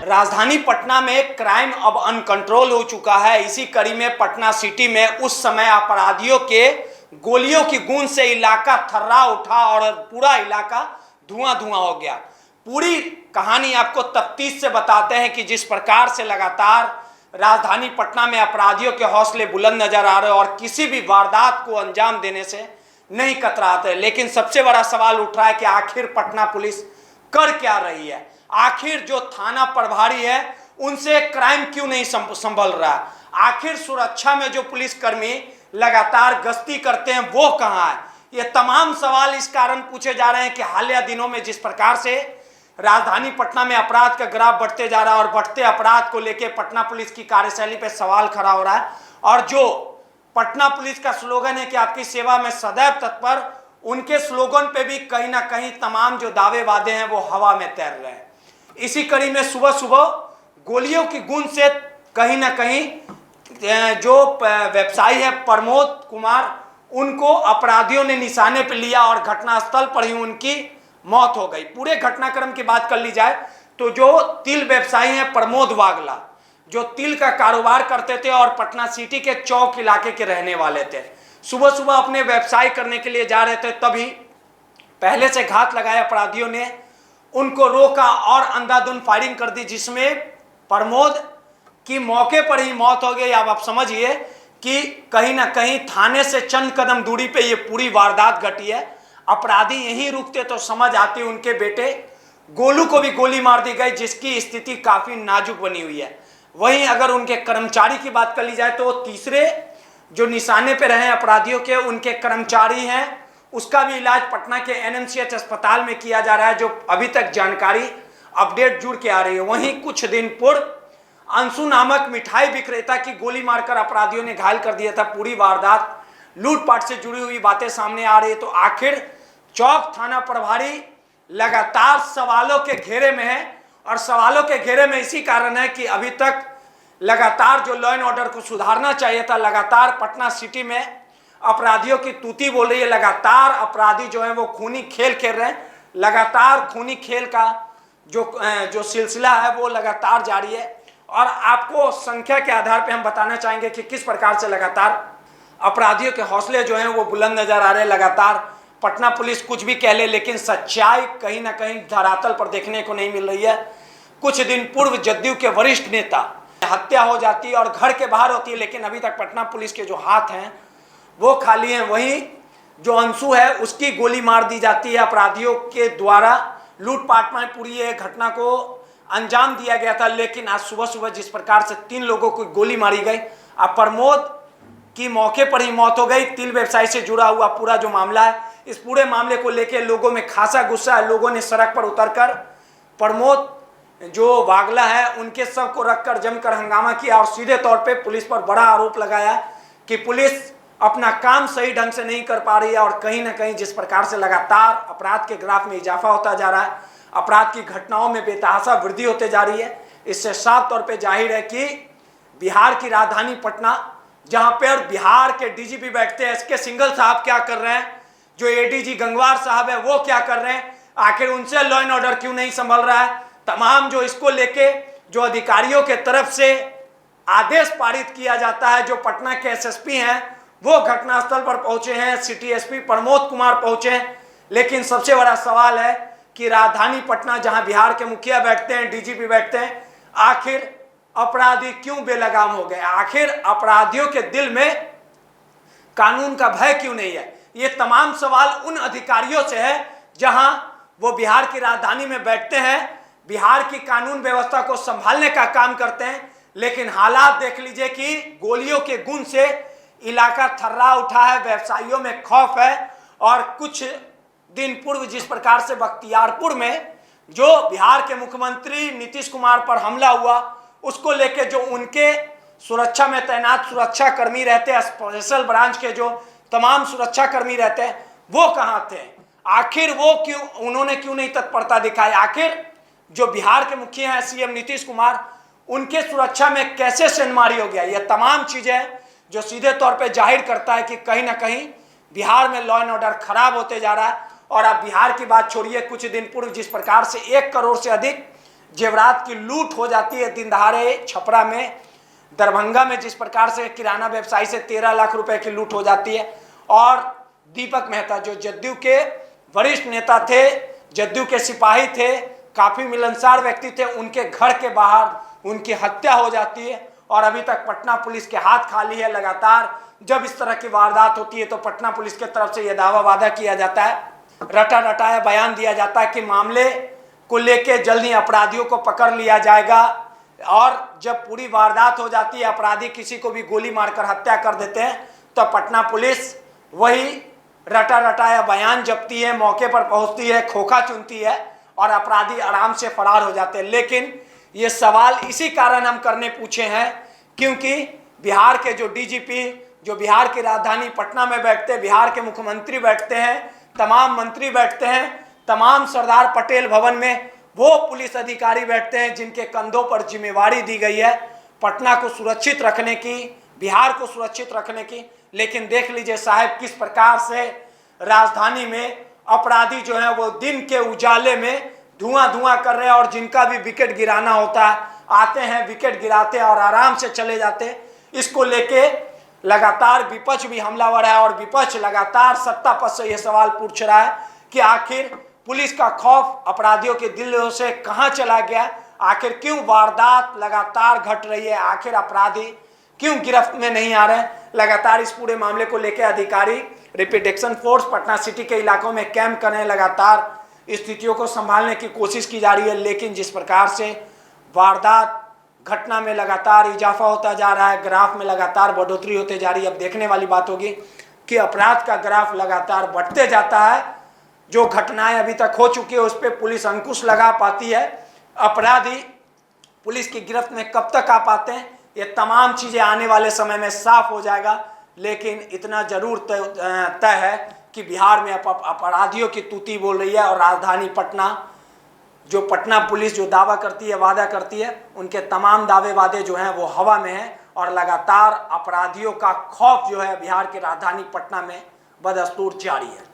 राजधानी पटना में क्राइम अब अनकंट्रोल हो चुका है। इसी कड़ी में पटना सिटी में उस समय अपराधियों के गोलियों की गूंज से इलाका थर्रा उठा और पूरा इलाका धुआं धुआं हो गया। पूरी कहानी आपको तफ्तीश से बताते हैं कि जिस प्रकार से लगातार राजधानी पटना में अपराधियों के हौसले बुलंद नजर आ रहे हैं और किसी भी वारदात को अंजाम देने से नहीं कतराते। लेकिन सबसे बड़ा सवाल उठ रहा है कि आखिर पटना पुलिस कर क्या रही है। आखिर जो थाना प्रभारी है उनसे क्राइम क्यों नहीं संभल रहा है। आखिर सुरक्षा में जो पुलिसकर्मी लगातार गश्ती करते हैं वो कहां है। ये तमाम सवाल इस कारण पूछे जा रहे हैं कि हालिया दिनों में जिस प्रकार से राजधानी पटना में अपराध का ग्राफ बढ़ते जा रहा है और बढ़ते अपराध को लेकर पटना पुलिस की कार्यशैली पे सवाल खड़ा हो रहा है। और जो पटना पुलिस का स्लोगन है कि आपकी सेवा में सदैव तत्पर, उनके स्लोगन पे भी कहीं ना कहीं तमाम जो दावे वादे हैं वो हवा में तैर रहे हैं। इसी कड़ी में सुबह सुबह गोलियों की गूंज से कहीं ना कहीं जो व्यवसायी है प्रमोद कुमार, उनको अपराधियों ने निशाने पर लिया और घटनास्थल पर ही उनकी मौत हो गई। पूरे घटनाक्रम की बात कर ली जाए तो जो तिल व्यवसायी हैं प्रमोद वागला, जो तिल का कारोबार करते थे और पटना सिटी के चौक इलाके के रहने वाले थे, सुबह सुबह अपने व्यवसाय करने के लिए जा रहे थे, तभी पहले से घात लगाए अपराधियों ने उनको रोका और अंधाधुंध फायरिंग कर दी, जिसमें प्रमोद की मौके पर ही मौत हो गई। अब आप समझिए कि कहीं ना कहीं थाने से चंद कदम दूरी पे ये पूरी वारदात घटी है। अपराधी यहीं रुकते तो समझ आती, उनके बेटे गोलू को भी गोली मार दी गई, जिसकी स्थिति काफी नाजुक बनी हुई है। वहीं अगर उनके कर्मचारी की बात कर ली जाए तो तीसरे जो निशाने पे रहे अपराधियों के, उनके कर्मचारी हैं, उसका भी इलाज पटना के एनएमसीएच अस्पताल में किया जा रहा है, जो अभी तक जानकारी अपडेट जुड़ के आ रही है। वहीं कुछ दिन पूर्व अंशु नामक मिठाई विक्रेता की गोली मारकर अपराधियों ने घायल कर दिया था। पूरी वारदात लूटपाट से जुड़ी हुई बातें सामने आ रही है। तो आखिर चौक थाना प्रभारी लगातार सवालों के घेरे में है, और सवालों के घेरे में इसी कारण है कि अभी तक लगातार जो लॉ एंड ऑर्डर को सुधारना चाहिए था, लगातार पटना सिटी में अपराधियों की तूती बोल रही है। लगातार अपराधी जो है वो खूनी खेल खेल रहे हैं। लगातार खूनी खेल का जो सिलसिला है वो लगातार जारी है। और आपको संख्या के आधार पे हम बताना चाहेंगे कि किस प्रकार से लगातार अपराधियों के हौसले जो हैं वो बुलंद नजर आ रहे हैं। लगातार पटना पुलिस कुछ भी कह ले, लेकिन सच्चाई कहीं ना कहीं धरातल पर देखने को नहीं मिल रही है। कुछ दिन पूर्व जदयू के वरिष्ठ नेता हत्या हो जाती है और घर के बाहर होती है, लेकिन अभी तक पटना पुलिस के जो हाथ हैं वो खाली हैं। वहीं जो अंशु है उसकी गोली मार दी जाती है अपराधियों के द्वारा। लूटपाट में पूरी ये घटना को अंजाम दिया गया था, लेकिन आज सुबह सुबह जिस प्रकार से 3 लोगों को गोली मारी गई, अब प्रमोद की मौके पर ही मौत हो गई। तिल व्यवसाय से जुड़ा हुआ पूरा जो मामला है, इस पूरे मामले को लेकर लोगों में खासा गुस्सा है। लोगों ने सड़क पर उतरकर प्रमोद जो वागला है उनके सब को रखकर जमकर हंगामा किया और सीधे तौर पे पुलिस पर बड़ा आरोप लगाया कि पुलिस अपना काम सही ढंग से नहीं कर पा रही है। और कहीं ना कहीं जिस प्रकार से लगातार अपराध के ग्राफ में इजाफा होता जा रहा है, अपराध की घटनाओं में बेतहाशा वृद्धि होते जा रही है, इससे साफ तौर पे जाहिर है कि बिहार की राजधानी पटना, जहां पर बिहार के डीजीपी बैठते हैं, एसके सिंघल साहब क्या कर रहे हैं, जो एडीजी गंगवार साहब है वो क्या कर रहे हैं, आखिर उनसे लॉ एंड ऑर्डर क्यों नहीं संभल रहा है। तमाम जो इसको लेके जो अधिकारियों के तरफ से आदेश पारित किया जाता है, जो पटना के एसएसपी हैं वो घटनास्थल पर पहुंचे हैं, सिटी एसपी प्रमोद कुमार पहुंचे हैं। लेकिन सबसे बड़ा सवाल है कि राजधानी पटना जहां बिहार के मुखिया बैठते हैं, डीजीपी बैठते हैं, आखिर अपराधी क्यों बेलगाम हो गए। आखिर अपराधियों के दिल में कानून का भय क्यों नहीं है। ये तमाम सवाल उन अधिकारियों से है जहां वो बिहार की राजधानी में बैठते हैं, बिहार की कानून व्यवस्था को संभालने का काम करते हैं। लेकिन हालात देख लीजिए कि गोलियों के गूंज से इलाका थर्रा उठा है, व्यवसायियों में खौफ है। और कुछ दिन पूर्व जिस प्रकार से बख्तियारपुर में जो बिहार के मुख्यमंत्री नीतीश कुमार पर हमला हुआ, उसको लेके जो उनके सुरक्षा में तैनात सुरक्षा कर्मी रहते हैं, स्पेशल ब्रांच के जो तमाम सुरक्षा कर्मी रहते हैं, वो कहाँ थे। आखिर वो उन्होंने क्यों नहीं तत्परता दिखाई। आखिर जो बिहार के मुखिया हैं सीएम नीतीश कुमार, उनके सुरक्षा में कैसे सेंधमारी हो गया। ये तमाम चीजें जो सीधे तौर पे जाहिर करता है कि कहीं ना कहीं बिहार में लॉ एंड ऑर्डर खराब होते जा रहा है। और अब बिहार की बात छोड़िए, कुछ दिन पूर्व जिस प्रकार से 1 करोड़ से अधिक जेवरात की लूट हो जाती है दिन दहाड़े, छपरा में, दरभंगा में जिस प्रकार से किराना व्यवसायी से 13 लाख रुपए की लूट हो जाती है, और दीपक मेहता जो जदयू के वरिष्ठ नेता थे, जदयू के सिपाही थे, काफी मिलनसार व्यक्ति थे, उनके घर के बाहर उनकी हत्या हो जाती है। और अभी तक पटना पुलिस के हाथ खाली है। लगातार जब इस तरह की वारदात होती है तो पटना पुलिस की तरफ से यह दावा वादा किया जाता है, रटा रटाया बयान दिया जाता है कि मामले को लेकर जल्द ही अपराधियों को पकड़ लिया जाएगा। और जब पूरी वारदात हो जाती है, अपराधी किसी को भी गोली मारकर हत्या कर देते हैं, तो पटना पुलिस वही रटा रटाया बयान जपती है, मौके पर पहुंचती है, खोखा चुनती है और अपराधी आराम से फरार हो जाते हैं। लेकिन ये सवाल इसी कारण हम करने पूछे हैं क्योंकि बिहार के जो डीजीपी, जो बिहार की राजधानी पटना में बैठते हैं, बिहार के मुख्यमंत्री बैठते हैं, तमाम मंत्री बैठते हैं, तमाम सरदार पटेल भवन में वो पुलिस अधिकारी बैठते हैं जिनके कंधों पर जिम्मेवारी दी गई है पटना को सुरक्षित रखने की, बिहार को सुरक्षित रखने की। लेकिन देख लीजिए साहब, किस प्रकार से राजधानी में अपराधी जो है वो दिन के उजाले में धुआं धुआं कर रहे हैं, और जिनका भी विकेट गिराना होता है आते हैं, विकेट गिराते हैं और आराम से चले जाते हैं। इसको लेके लगातार विपक्ष भी हमलावर है और विपक्ष लगातार सत्ता पक्ष से यह सवाल पूछ रहा है कि आखिर पुलिस का खौफ अपराधियों के दिलों से कहां चला गया, आखिर क्यों वारदात लगातार घट रही है, आखिर अपराधी क्यों गिरफ्त में नहीं आ रहे हैं। लगातार इस पूरे मामले को लेकर अधिकारी rapid action force Patna city के इलाकों में कैंप कर रहे हैं, लगातार स्थितियों को संभालने की कोशिश की जा रही है। लेकिन जिस प्रकार से वारदात घटना में लगातार इजाफा होता जा रहा है, ग्राफ में लगातार बढ़ोतरी होती जा रही है, अब देखने वाली बात होगी कि अपराध का ग्राफ लगातार बढ़ते जाता है। जो घटनाएं अभी तक हो चुकी है उस पर पुलिस अंकुश लगा पाती है, अपराधी पुलिस की गिरफ्त में कब तक आ पाते हैं, ये तमाम चीजें आने वाले समय में साफ हो जाएगा। लेकिन इतना जरूर तय है कि बिहार में अपराधियों की तूती बोल रही है, और राजधानी पटना, जो पटना पुलिस जो दावा करती है, वादा करती है, उनके तमाम दावे वादे जो हैं वो हवा में हैं। और लगातार अपराधियों का खौफ जो है बिहार की राजधानी पटना में बदस्तूर जारी है।